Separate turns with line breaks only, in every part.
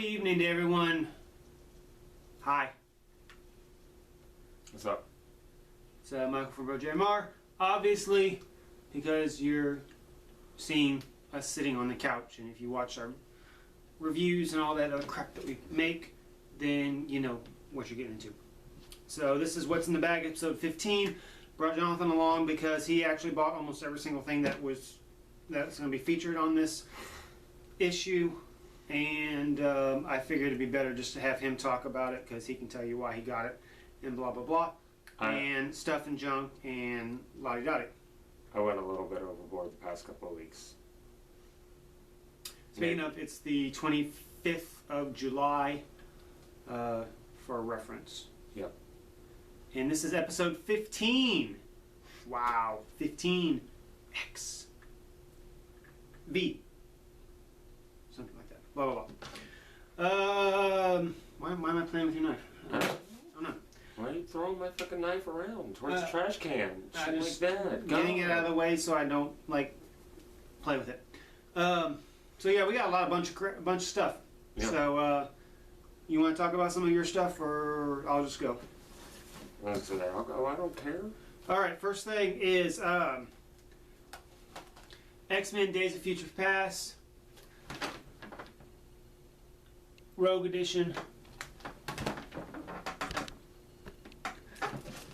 Happy evening to everyone. Hi.
What's up?
It's Michael from BroJMR. Obviously, because you're seeing us sitting on the couch, and if you watch our reviews and all that other crap that we make, then you know what you're getting into. So this is What's in the Bag, episode 15. Brought Jonathan along because he actually bought almost every single thing that's going to be featured on this issue. And I figured it'd be better just to have him talk about it because he can tell you why he got it and blah blah blah and stuff and junk and lottie dottie.
I went a little bit overboard the past couple of weeks.
Speaking of, it's the 25th of July for reference.
Yep.
And this is episode 15. Wow, 15 X V. Something like that. Blah, blah, blah. Why am I playing with your knife? I don't know.
Why are you throwing my fucking knife around towards the trash can?
I'm
Shit
just
like that.
getting it out of the way so I don't, play with it. So yeah, we got a bunch of stuff.
Yeah.
So, you want to talk about some of your stuff, or I'll just go?
I'll go. I don't care.
Alright, first thing is, X-Men Days of Future Past. Rogue Edition.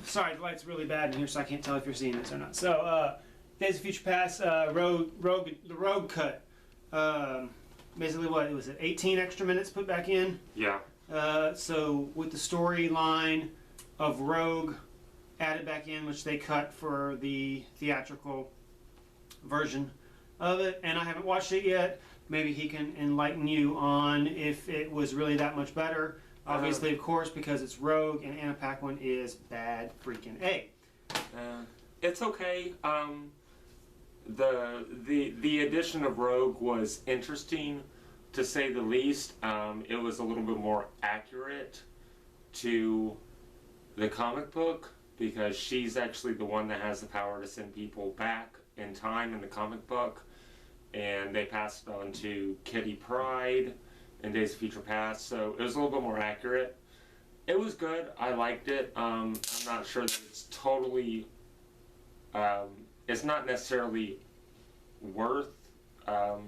Sorry, the light's really bad in here, so I can't tell if you're seeing this or not. So, Days of Future Past, the Rogue cut. Basically, what was it? 18 extra minutes put back in.
Yeah.
So with the storyline of Rogue added back in, which they cut for the theatrical version of it, and I haven't watched it yet. Maybe he can enlighten you on if it was really that much better. Obviously, of course, because it's Rogue and Anna Paquin is bad freaking A.
It's okay. The addition of Rogue was interesting, to say the least. It was a little bit more accurate to the comic book because she's actually the one that has the power to send people back in time in the comic book. And they passed it on to Kitty Pryde in Days of Future Past, so it was a little bit more accurate. It was good. I liked it. I'm not sure that it's totally... it's not necessarily worth... I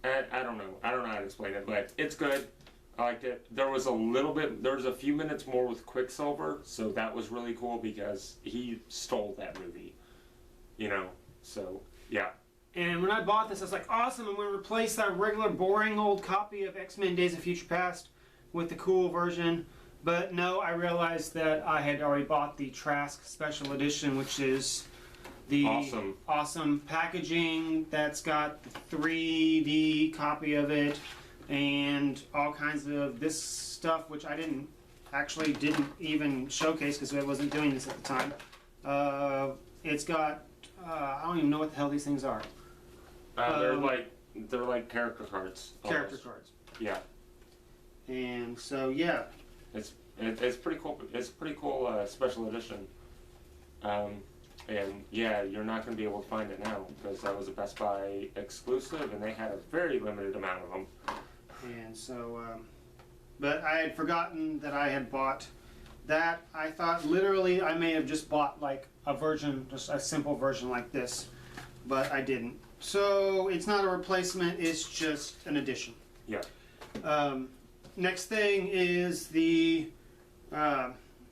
don't know. I don't know how to explain it, but it's good. I liked it. There was a few minutes more with Quicksilver, so that was really cool because he stole that movie. You know, so, yeah.
And when I bought this, I was like, awesome, I'm going to replace that regular boring old copy of X-Men Days of Future Past with the cool version. But no, I realized that I had already bought the Trask Special Edition, which is the awesome packaging that's got the 3D copy of it and all kinds of this stuff, which I didn't even showcase because I wasn't doing this at the time. It's got I don't even know what the hell these things are.
They're like character cards.
Character cards.
Yeah.
And so yeah,
it's pretty cool. It's a pretty cool special edition. And yeah, you're not going to be able to find it now because that was a Best Buy exclusive, and they had a very limited amount of them.
And so, but I had forgotten that I had bought that. I thought literally I may have just bought like a version, just a simple version like this, but I didn't. So it's not a replacement, it's just an addition.
Yeah.
Next thing is the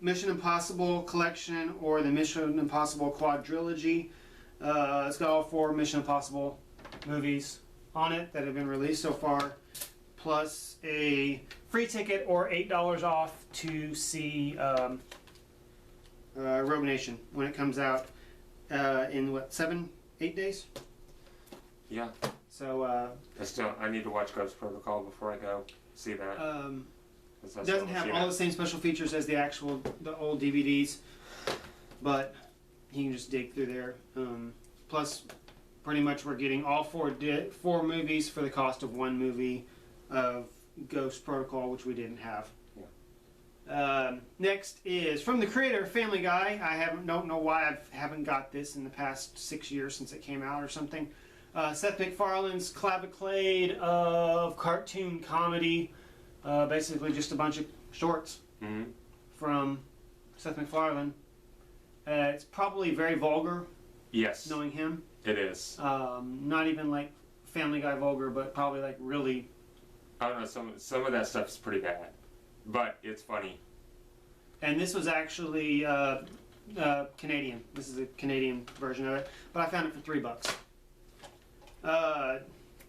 Mission Impossible collection, or the Mission Impossible quadrilogy. It's got all 4 Mission Impossible movies on it that have been released so far, plus a free ticket or $8 off to see Rogue Nation when it comes out in what, 7-8 days?
Yeah.
So
I need to watch Ghost Protocol before I go see that.
It doesn't have all the same special features as the old DVDs, but you can just dig through there. Plus, pretty much we're getting all 4 movies for the cost of 1 movie of Ghost Protocol, which we didn't have.
Yeah.
Next is from the creator of Family Guy. I don't know why I haven't got this in the past 6 years since it came out or something. Seth MacFarlane's claviclade of cartoon comedy. Basically just a bunch of shorts from Seth MacFarlane. It's probably very vulgar,
Yes,
knowing him.
it is.
Not even like Family Guy vulgar, but probably like really.
I don't know, some of that stuff is pretty bad, but it's funny.
And this was actually Canadian. This is a Canadian version of it, but I found it for $3.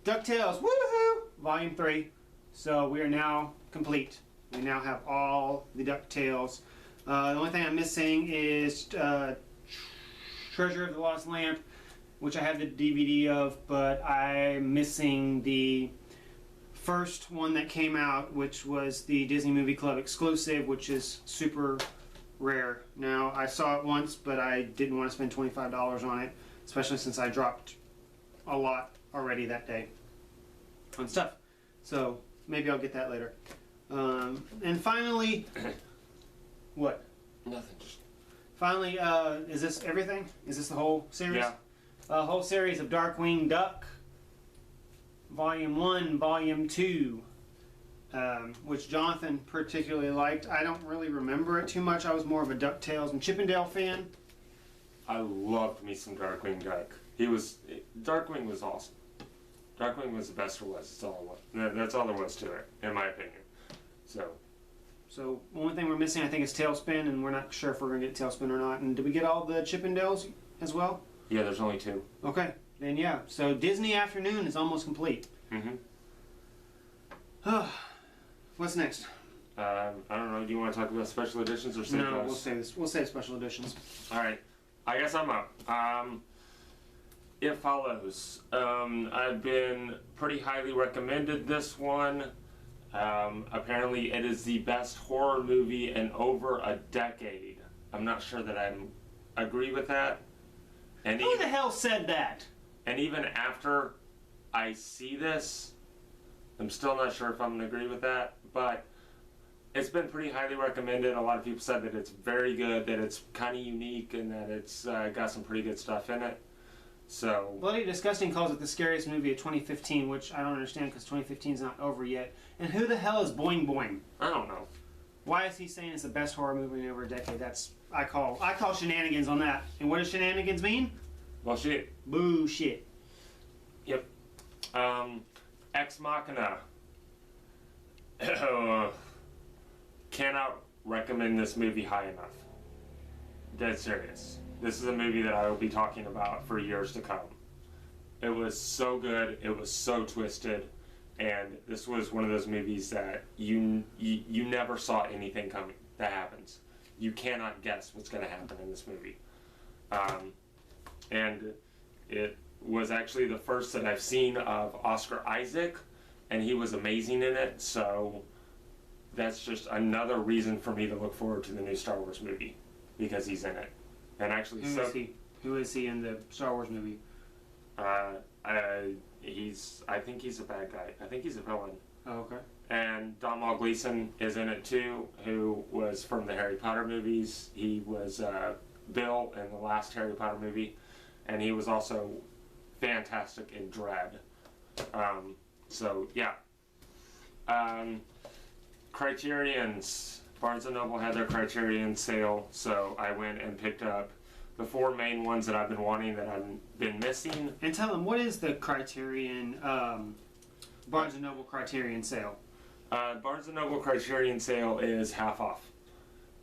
DuckTales, woohoo! Volume 3. So we are now complete. We now have all the DuckTales. The only thing I'm missing is Treasure of the Lost Lamp, which I have the DVD of, but I'm missing the first one that came out, which was the Disney Movie Club exclusive, which is super rare. Now, I saw it once, but I didn't want to spend $25 on it, especially since I dropped a lot already that day on stuff. So maybe I'll get that later. And finally, what?
Nothing. Just...
Finally, is this everything? Is this the whole series?
Yeah.
A whole series of Darkwing Duck, Volume 1, Volume 2, which Jonathan particularly liked. I don't really remember it too much. I was more of a DuckTales and Chippendale fan.
I loved me some Darkwing Duck. Darkwing was awesome. Darkwing was the best there was. That's all there was to it, in my opinion. So
one thing we're missing, I think, is Tailspin, and we're not sure if we're going to get Tailspin or not. And did we get all the Chippendales as well?
yeah, there's only 2.
Okay, then yeah. So Disney Afternoon is almost complete. What's next?
I don't know. Do you want to talk about special editions or save
No,
those?
we'll save this. We'll save special editions.
All right. I guess I'm up. It Follows. I've been pretty highly recommended this one. Apparently it is the best horror movie in over a decade. I'm not sure that I agree with that. And
Who the hell said that?
And even after I see this, I'm still not sure if I'm going to agree with that. But it's been pretty highly recommended. A lot of people said that it's very good, that it's kind of unique, and that it's got some pretty good stuff in it. So
Bloody Disgusting calls it the scariest movie of 2015, which I don't understand because 2015 is not over yet. And who the hell is Boing Boing?
I don't know.
Why is he saying it's the best horror movie in over a decade? I call shenanigans on that. And what does shenanigans mean?
Well, shit.
Bullshit.
Yep. Ex Machina. Cannot recommend this movie high enough. Dead serious. This is a movie that I will be talking about for years to come. It was so good. It was so twisted. And this was one of those movies that you never saw anything coming that happens. You cannot guess what's going to happen in this movie. And it was actually the first that I've seen of Oscar Isaac, and he was amazing in it. So that's just another reason for me to look forward to the new Star Wars movie, because he's in it. And actually,
Who is he in the Star Wars movie?
I think he's a bad guy. I think he's a villain.
Oh, okay.
And Domhnall Gleeson is in it too, who was from the Harry Potter movies. He was Bill in the last Harry Potter movie, and he was also fantastic in Dread. So yeah. Criterion's. Barnes & Noble had their Criterion sale, so I went and picked up the 4 main ones that I've been wanting, that I've been missing.
And tell them, what is the Criterion, Barnes & Noble Criterion sale?
Barnes & Noble Criterion sale is half off,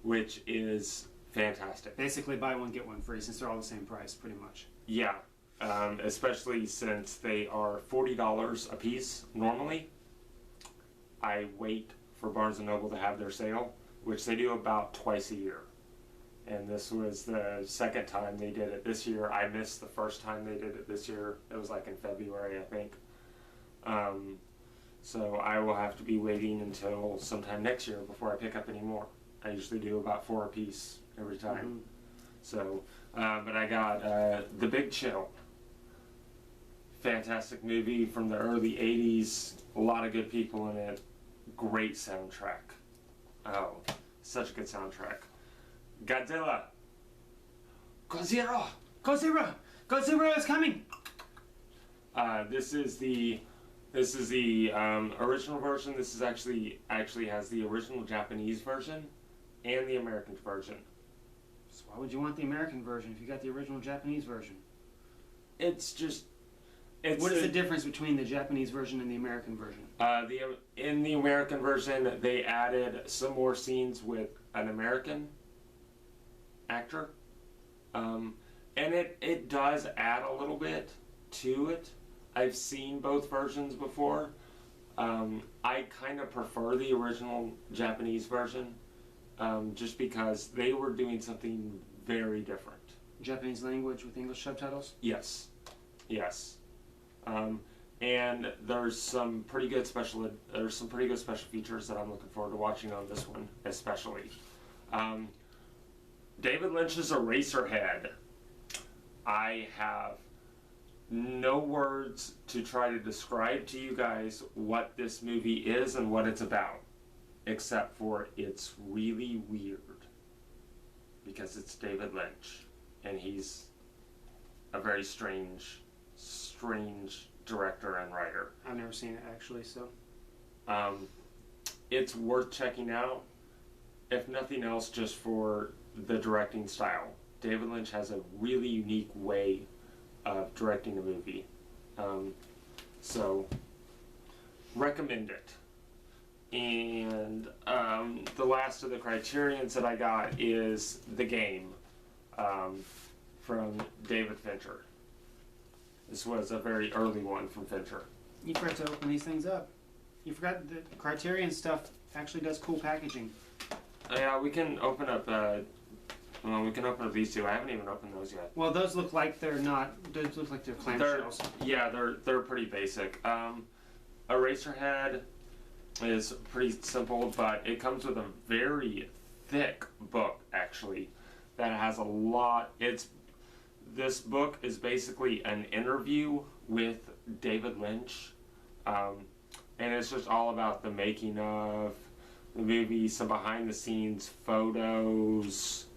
which is fantastic.
Basically buy one, get one free, since they're all the same price, pretty much.
Yeah, especially since they are $40 a piece normally. I wait for Barnes & Noble to have their sale, which they do about twice a year. And this was the second time they did it this year. I missed the first time they did it this year. It was like in February, I think. So I will have to be waiting until sometime next year before I pick up any more. I usually do about 4 a piece every time.
Mm-hmm.
So, but I got The Big Chill. Fantastic movie from the early 80s. A lot of good people in it. Great soundtrack. Oh, such a good soundtrack. Godzilla.
Godzilla! Godzilla! Godzilla is coming!
This is the original version. This is actually has the original Japanese version and the American version.
So why would you want the American version if you got the original Japanese version? What is the difference between the Japanese version and the American version?
In the American version, they added some more scenes with an American actor, and it does add a little bit to it. I've seen both versions before. I kind of prefer the original Japanese version, just because they were doing something very different.
Japanese language with English subtitles?
Yes. And there's some pretty good special features that I'm looking forward to watching on this one, especially. David Lynch's Eraserhead. I have no words to try to describe to you guys what this movie is and what it's about, except for it's really weird because it's David Lynch and he's a very strange director and writer.
I've never seen it actually, so.
It's worth checking out, if nothing else, just for the directing style. David Lynch has a really unique way of directing a movie. So, recommend it. And the last of the criterions that I got is The Game from David Fincher. This was a very early one from Fincher.
You forgot to open these things up. You forgot the Criterion stuff actually does cool packaging.
Yeah, we can open up. These two. I haven't even opened those yet.
Well, those look like they're not. Those look like they're clamshells.
They're pretty basic. Eraserhead is pretty simple, but it comes with a very thick book actually that has a lot. This book is basically an interview with David Lynch, and it's just all about the making of the movie, some behind-the-scenes photos.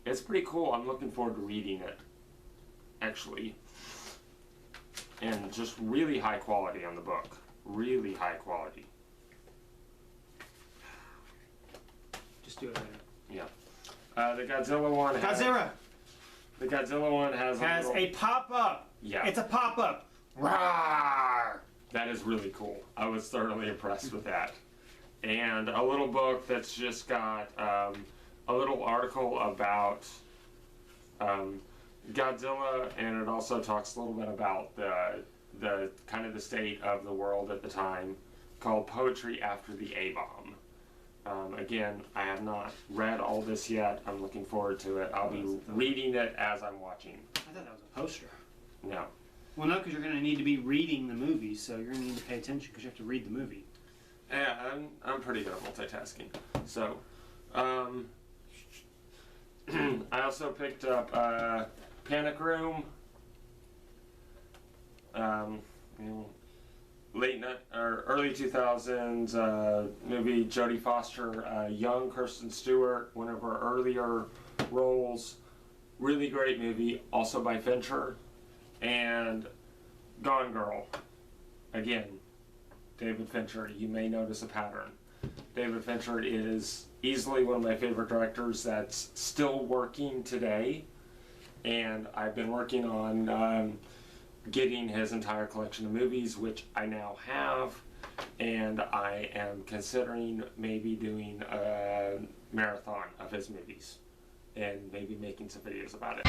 It's pretty cool. I'm looking forward to reading it, actually. And just really high quality on the book. Really high quality.
Just do it later.
Yeah. The Godzilla one The Godzilla one has
a pop-up.
Yeah.
It's a pop-up.
Rawr! That is really cool. I was thoroughly impressed with that. And a little book that's just got a little article about Godzilla, and it also talks a little bit about the kind of the state of the world at the time, called Poetry After the A-Bomb. Again, I have not read all this yet. I'm looking forward to it. I'll be reading it as I'm watching.
I thought that was a poster.
No.
Well, no, because you're going to need to be reading the movie, so you're going to need to pay attention because you have to read the movie.
Yeah, I'm pretty good at multitasking. So, I also picked up Panic Room. Early 2000s movie. Jodie Foster, young Kirsten Stewart, one of her earlier roles. Really great movie, also by Fincher. And Gone Girl, again, David Fincher. You may notice a pattern. David Fincher is easily one of my favorite directors that's still working today, and I've been working on getting his entire collection of movies, which I now have, and I am considering maybe doing a marathon of his movies and maybe making some videos about it.